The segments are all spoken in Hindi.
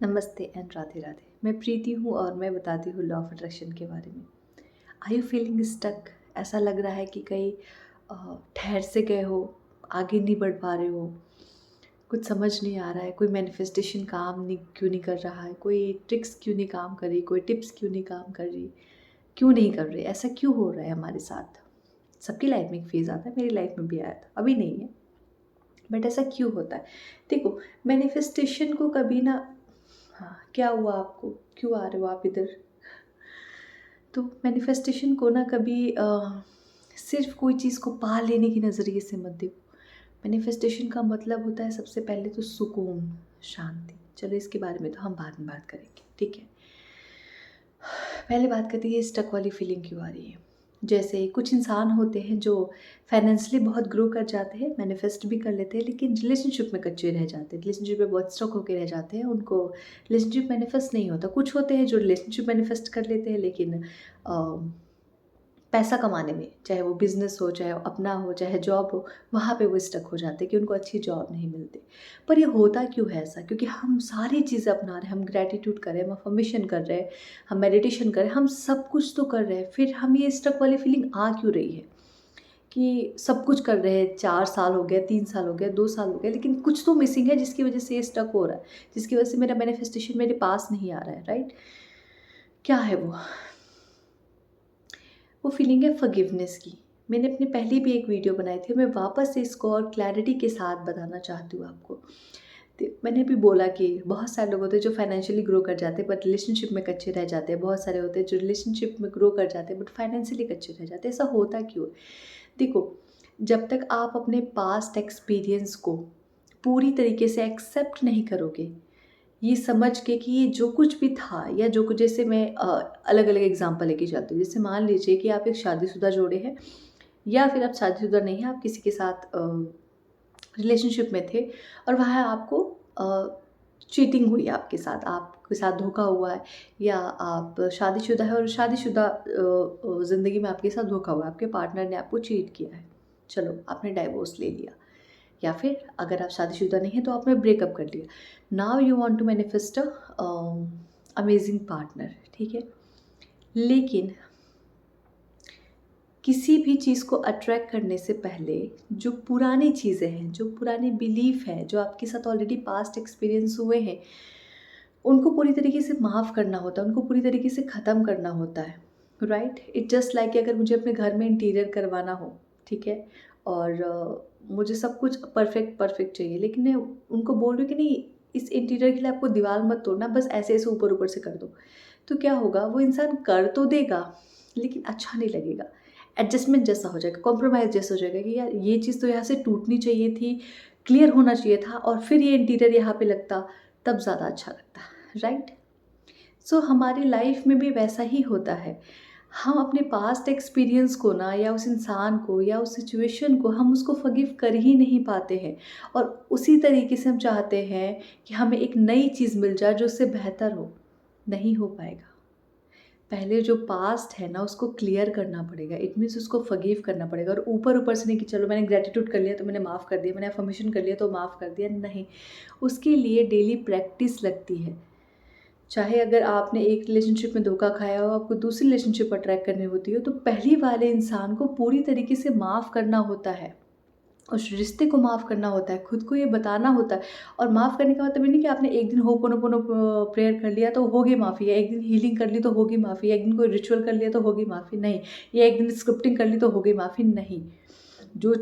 नमस्ते एंड राधे राधे। मैं प्रीति हूँ और मैं बताती हूँ लॉ ऑफ अट्रैक्शन के बारे में। Are you feeling stuck? ऐसा लग रहा है कि कहीं ठहर से गए हो, आगे नहीं बढ़ पा रहे हो, कुछ समझ नहीं आ रहा है, कोई मैनिफेस्टेशन काम नहीं क्यों नहीं कर रहा है, कोई ट्रिक्स क्यों नहीं काम कर रही, कोई टिप्स क्यों नहीं काम कर रही, क्यों नहीं कर रही, ऐसा क्यों हो रहा है हमारे साथ? सबकी लाइफ में एक फेज़ आता है, मेरी लाइफ में भी आया था, अभी नहीं है, बट ऐसा क्यों होता है? देखो, मैनिफेस्टेशन को कभी ना, हाँ, क्या हुआ आपको? क्यों आ रहे हो आप इधर? तो मैनिफेस्टेशन को ना कभी सिर्फ़ कोई चीज़ को पा लेने की नज़रिए से मत देखो। मैनिफेस्टेशन का मतलब होता है सबसे पहले तो सुकून, शांति। चलो इसके बारे में तो हम बाद में बात करेंगे, ठीक है? पहले बात करते हैं ये स्टक वाली फीलिंग क्यों आ रही है। जैसे कुछ इंसान होते हैं जो फाइनेंशियली बहुत ग्रो कर जाते हैं, मैनिफेस्ट भी कर लेते हैं, लेकिन रिलेशनशिप में कच्चे रह जाते हैं, रिलेशनशिप में बहुत स्टक होकर रह जाते हैं, उनको रिलेशनशिप मैनिफेस्ट नहीं होता। कुछ होते हैं जो रिलेशनशिप मैनिफेस्ट कर लेते हैं, लेकिन पैसा कमाने में, चाहे वो बिज़नेस हो, चाहे वो अपना हो, चाहे जॉब हो, वहाँ पे वो स्टक हो जाते हैं कि उनको अच्छी जॉब नहीं मिलती। पर ये होता क्यों है ऐसा? क्योंकि हम सारी चीज़ें अपना रहे हैं, हम ग्रैटिट्यूड कर रहे हैं, हम अफ़र्मेशन कर रहे हैं, हम मेडिटेशन कर रहे हैं, हम सब कुछ तो कर रहे हैं, फिर हम ये स्टक वाली फीलिंग आ क्यों रही है? कि सब कुछ कर रहे हैं, 4 साल हो गए, 3 साल हो गए, 2 साल हो गए, लेकिन कुछ तो मिसिंग है जिसकी वज़ह से ये स्टक हो रहा है, जिसकी वज़ह से मेरा मैनिफेस्टेशन मेरे पास नहीं आ रहा है, राइट? क्या है वो? वो फीलिंग है फ़ॉरगिवनेस की। मैंने अपनी पहले भी एक वीडियो बनाई थी, मैं वापस से इसको और क्लैरिटी के साथ बताना चाहती हूँ आपको। तो मैंने भी बोला कि बहुत सारे लोग होते हैं जो फाइनेंशियली ग्रो कर जाते हैं बट रिलेशनशिप में कच्चे रह जाते हैं। बहुत सारे होते हैं जो रिलेशनशिप में ग्रो कर जाते हैं बट फाइनेंशियली कच्चे रह जाते हैं। ऐसा होता क्यों है? देखो, जब तक आप अपने पास्ट एक्सपीरियंस को पूरी तरीके से एक्सेप्ट नहीं करोगे, ये समझ के कि ये जो कुछ भी था या जो कुछ, जैसे मैं अलग-अलग एग्ज़ाम्पल लेके चलती हूँ। जैसे मान लीजिए कि आप एक शादीशुदा जोड़े हैं या फिर आप शादीशुदा नहीं हैं, आप किसी के साथ रिलेशनशिप में थे और वहाँ आपको चीटिंग हुई आपके साथ, आपके साथ धोखा हुआ है, या आप शादीशुदा हैं और शादीशुदा ज़िंदगी में आपके साथ धोखा हुआ है, आपके पार्टनर ने आपको चीट किया है। चलो, आपने डाइवोर्स ले लिया। या फिर अगर आप शादीशुदा नहीं हैं तो आपने ब्रेकअप कर लिया। Now you want to manifest amazing partner, ठीक है? लेकिन किसी भी चीज़ को अट्रैक्ट करने से पहले जो पुरानी चीज़ें हैं, जो पुराने बिलीफ हैं, जो आपके साथ ऑलरेडी पास्ट एक्सपीरियंस हुए हैं, उनको पूरी तरीके से माफ़ करना होता है, उनको पूरी तरीके से ख़त्म करना होता है, राइट? इट जस्ट लाइक अगर मुझे अपने घर में इंटीरियर करवाना हो, ठीक है? और मुझे सब कुछ परफेक्ट परफेक्ट चाहिए, लेकिन मैं उनको बोल रही हूँ कि नहीं, इस इंटीरियर के लिए आपको दीवार मत तोड़ना, बस ऐसे-ऐसे ऊपर-ऊपर से कर दो। तो क्या होगा, वो इंसान कर तो देगा, लेकिन अच्छा नहीं लगेगा। एडजस्टमेंट जैसा हो जाएगा, कॉम्प्रोमाइज़ जैसा हो जाएगा कि यार ये चीज़ तो यहाँ से टूटनी चाहिए थी, क्लियर होना चाहिए था और फिर ये इंटीरियर यहाँ पे लगता, तब ज़्यादा अच्छा लगता, राइट? सो हमारी लाइफ में भी वैसा ही होता है। हम अपने पास्ट एक्सपीरियंस को ना, या उस इंसान को या उस सिचुएशन को, हम उसको फ़ॉरगिव कर ही नहीं पाते हैं और उसी तरीके से हम चाहते हैं कि हमें एक नई चीज़ मिल जाए जो उससे बेहतर हो। नहीं हो पाएगा। पहले जो पास्ट है ना उसको क्लियर करना पड़ेगा। इट मीन्स उसको फ़ॉरगिव करना पड़ेगा, और ऊपर-ऊपर से नहीं कि चलो मैंने ग्रैटिट्यूड कर लिया तो मैंने माफ़ कर दिया, मैंने अफ़र्मेशन कर लिया तो माफ़ कर दिया, नहीं। उसके लिए डेली प्रैक्टिस लगती है। चाहे अगर आपने एक रिलेशनशिप में धोखा खाया हो, आपको दूसरी रिलेशनशिप अट्रैक्ट करनी होती हो, तो पहली वाले इंसान को पूरी तरीके से माफ़ करना होता है। उस रिश्ते को माफ़ करना होता है, खुद को ये बताना होता है। और माफ़ करने का मतलब ये नहीं कि आपने एक दिन होपोनोपोनो प्रेयर कर लिया तो होगी माफ़ी, या एक दिन हीलिंग कर ली तो होगी माफ़ी, या एक दिन कोई रिचुअल कर लिया तो होगी माफ़ी, नहीं। या एक दिन स्क्रिप्टिंग कर ली तो होगी माफ़ी, नहीं। जो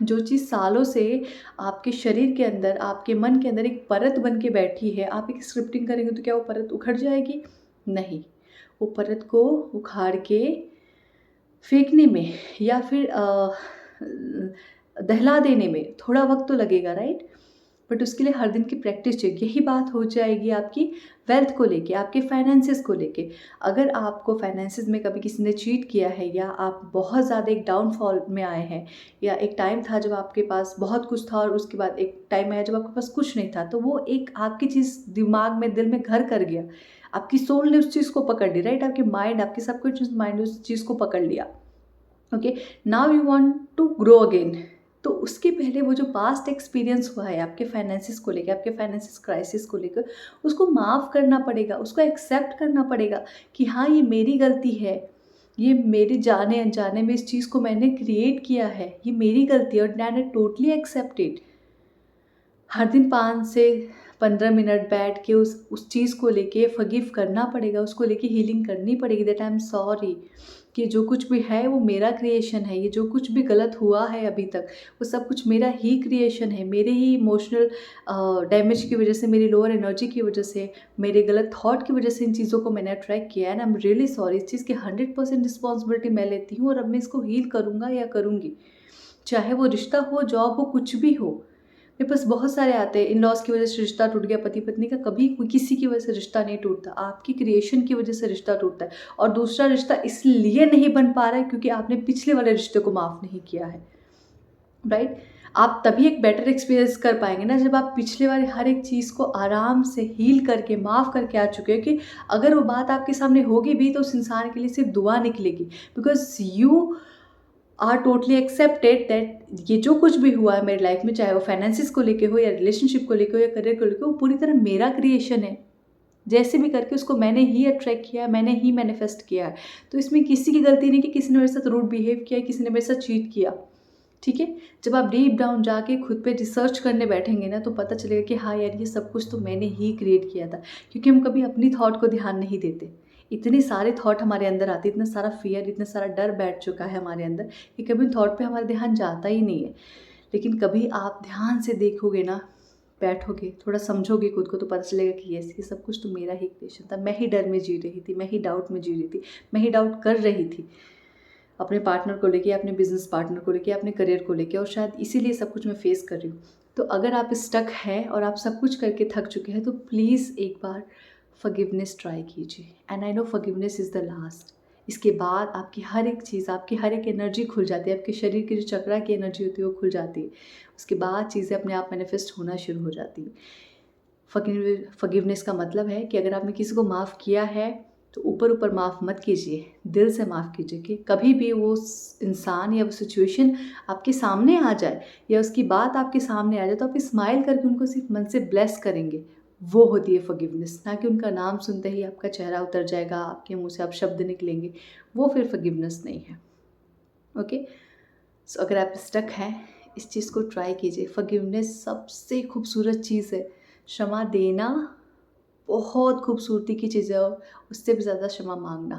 जो चीज़ सालों से आपके शरीर के अंदर, आपके मन के अंदर एक परत बन के बैठी है, आप एक स्क्रिप्टिंग करेंगे तो क्या वो परत उखड़ जाएगी? नहीं। वो परत को उखाड़ के फेंकने में या फिर दहला देने में थोड़ा वक़्त तो लगेगा, राइट? बट उसके लिए हर दिन की प्रैक्टिस चाहिए। यही बात हो जाएगी आपकी वेल्थ को लेके, आपके फाइनेंसेस को लेके। अगर आपको फाइनेंसेस में कभी किसी ने चीट किया है, या आप बहुत ज़्यादा एक डाउनफॉल में आए हैं, या एक टाइम था जब आपके पास बहुत कुछ था और उसके बाद एक टाइम आया जब आपके पास कुछ नहीं था, तो वो एक आपकी चीज़ दिमाग में, दिल में घर कर गया। आपकी सोल ने उस चीज़ को पकड़ ली, राइट? आपके माइंड, आपके सबकॉन्शियस माइंड ने उस चीज़ को पकड़ लिया। Okay, now you want to grow again. तो उसके पहले वो जो पास्ट एक्सपीरियंस हुआ है आपके फाइनेंसिस को लेकर, आपके फाइनेंसिस क्राइसिस को लेकर, उसको माफ़ करना पड़ेगा, उसको एक्सेप्ट करना पड़ेगा कि हाँ ये मेरी गलती है, ये मेरे जाने अनजाने में इस चीज़ को मैंने क्रिएट किया है, ये मेरी गलती है और आई टोटली एक्सेप्ट इट। हर दिन 5 से 15 मिनट बैठ के उस चीज़ को लेके फॉरगिव करना पड़ेगा, उसको लेके हीलिंग करनी पड़ेगी दैट आई एम सॉरी कि जो कुछ भी है वो मेरा क्रिएशन है, ये जो कुछ भी गलत हुआ है अभी तक वो सब कुछ मेरा ही क्रिएशन है, मेरे ही इमोशनल डैमेज की वजह से, मेरी लोअर एनर्जी की वजह से, मेरे गलत थॉट की वजह से इन चीज़ों को मैंने अट्रैक्ट किया है and I am really sorry. इस चीज़ की 100% रिस्पॉन्सिबिलिटी मैं लेती हूँ और अब मैं इसको हील करूँगा या करूँगी, चाहे वो रिश्ता हो, जॉब हो, कुछ भी हो। मेरे पास बहुत सारे आते हैं, इन लॉज की वजह से रिश्ता टूट गया, पति पत्नी का कभी किसी की वजह से रिश्ता नहीं टूटता, आपकी क्रिएशन की वजह से रिश्ता टूटता है। और दूसरा रिश्ता इसलिए नहीं बन पा रहा है क्योंकि आपने पिछले वाले रिश्ते को माफ़ नहीं किया है, राइट। आप तभी एक बेटर एक्सपीरियंस कर पाएंगे ना जब आप पिछले वाले हर एक चीज़ को आराम से हील करके माफ़ करके आ चुके हो कि अगर वो बात आपके सामने होगी भी तो उस इंसान के लिए सिर्फ दुआ निकलेगी, because you are totally accepted that ये जो कुछ भी हुआ है मेरी लाइफ में, चाहे वो फाइनेंसिस को लेके हो या रिलेशनशिप को लेके हो या करियर को लेके हो, वो पूरी तरह मेरा क्रिएशन है। जैसे भी करके उसको मैंने ही अट्रैक्ट किया है, मैंने ही मैनिफेस्ट किया है। तो इसमें किसी की गलती नहीं कि किसी ने मेरे साथ रूड बिहेव किया, किसी ने मेरे साथ चीट किया, ठीक है। जब आप डीप डाउन जाके खुद पे रिसर्च करने बैठेंगे ना तो पता चलेगा कि हाँ यार ये सब कुछ तो मैंने ही क्रिएट किया था, क्योंकि हम कभी अपनी थॉट को ध्यान नहीं देते। इतने सारे थॉट हमारे अंदर आते, इतना सारा फियर, इतना सारा डर बैठ चुका है हमारे अंदर कि कभी थॉट पे हमारा ध्यान जाता ही नहीं है। लेकिन कभी आप ध्यान से देखोगे ना, बैठोगे, थोड़ा समझोगे खुद को, तो पता चलेगा कि ये सब कुछ तो मेरा ही क्रिएशन था। मैं ही डर में जी रही थी, मैं ही डाउट में जी रही थी, मैं ही डाउट कर रही थी अपने पार्टनर को लेके, अपने बिजनेस पार्टनर को लेके, अपने करियर को लेके, और शायद इसीलिए सब कुछ मैं फेस कर रही हूँ। तो अगर आप स्टक हैं और आप सब कुछ करके थक चुके हैं तो प्लीज़ एक बार फॉरगिवनेस ट्राई कीजिए। And I know forgiveness is the last. इसके बाद आपकी हर एक चीज़, आपकी हर एक एनर्जी खुल जाती है, आपके शरीर की जो चक्रा की एनर्जी होती है वो खुल जाती है। उसके बाद चीज़ें अपने आप मैनिफेस्ट होना शुरू हो जाती है। फॉरगिवनेस का मतलब है कि अगर आपने किसी को माफ़ किया है तो ऊपर ऊपर माफ़ मत कीजिए, दिल से माफ़ कीजिए। कि कभी भी वो इंसान या वो सिचुएशन आपके सामने आ जाए या उसकी बात आपके सामने आ जाए तो आप स्माइल करके उनको सिर्फ मन से ब्लेस करेंगे, वो होती है फॉरगिवनेस। ना कि उनका नाम सुनते ही आपका चेहरा उतर जाएगा, आपके मुंह से आप शब्द निकलेंगे, वो फिर फॉरगिवनेस नहीं है। ओके, सो अगर आप स्टक हैं इस चीज़ को ट्राई कीजिए। फॉरगिवनेस सबसे खूबसूरत चीज़ है। क्षमा देना बहुत खूबसूरती की चीज़ है और उससे भी ज़्यादा क्षमा मांगना।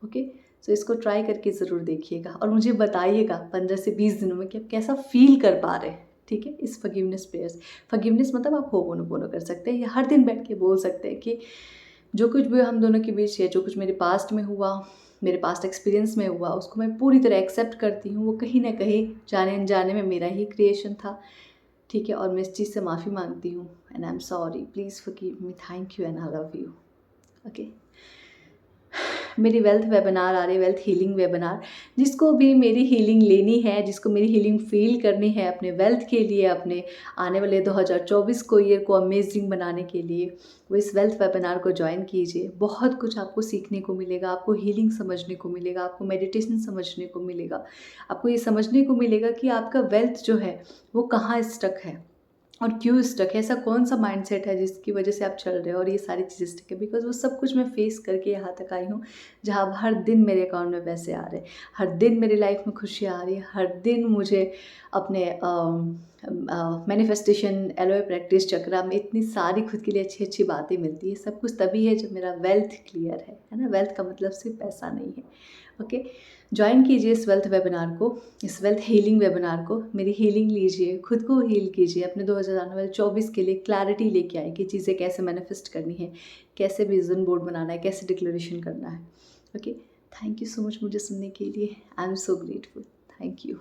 ओके, सो इसको ट्राई करके ज़रूर देखिएगा और मुझे बताइएगा 15 से 20 दिनों में कि आप कैसा फील कर पा रहे हैं, ठीक है, इस फॉरगिवनेस प्रेयर्स। फॉरगिवनेस मतलब आप होपोनोपोनो कर सकते हैं या हर दिन बैठ के बोल सकते हैं कि जो कुछ भी हम दोनों के बीच है, जो कुछ मेरे पास्ट में हुआ, मेरे पास्ट एक्सपीरियंस में हुआ, उसको मैं पूरी तरह एक्सेप्ट करती हूँ। वो कहीं ना कहीं जाने अनजाने में मेरा ही क्रिएशन था, ठीक है, और मैं इस चीज़ से माफ़ी मांगती हूँ and I am sorry, please forgive me, thank you and I love you. Okay, मेरी वेल्थ वेबिनार आ रही है, वेल्थ हीलिंग वेबिनार। जिसको भी मेरी हीलिंग लेनी है, जिसको मेरी हीलिंग फील करनी है अपने वेल्थ के लिए, अपने आने वाले 2024 को ईयर को अमेजिंग बनाने के लिए, वो इस वेल्थ वेबिनार को ज्वाइन कीजिए। बहुत कुछ आपको सीखने को मिलेगा, आपको हीलिंग समझने को मिलेगा, आपको मेडिटेशन समझने को मिलेगा, आपको ये समझने को मिलेगा कि आपका वेल्थ जो है वो कहाँ स्टक है और क्यों स्टक है, ऐसा कौन सा माइंडसेट है जिसकी वजह से आप चल रहे हो और ये सारी चीज़ें स्टक है। बिकॉज वो सब कुछ मैं फेस करके यहाँ तक आई हूँ जहाँ अब हर दिन मेरे अकाउंट में पैसे आ रहे हैं, हर दिन मेरी लाइफ में खुशी आ रही है, हर दिन मुझे अपने मैनिफेस्टेशन एलोए प्रैक्टिस चक्रा में इतनी सारी खुद के लिए अच्छी अच्छी बातें मिलती है। सब कुछ तभी है जब मेरा वेल्थ क्लियर है ना। वेल्थ का मतलब सिर्फ पैसा नहीं है। ओके, ज्वाइन कीजिए इस वेल्थ वेबिनार को, इस वेल्थ हीलिंग वेबिनार को। मेरी हीलिंग लीजिए, खुद को हील कीजिए, अपने 2024 के लिए क्लैरिटी लेके आए कि चीज़ें कैसे मैनिफेस्ट करनी है, कैसे विजन बोर्ड बनाना है, कैसे डिक्लेरेशन करना है। Okay, thank you so much मुझे सुनने के लिए। I am so grateful. Thank you.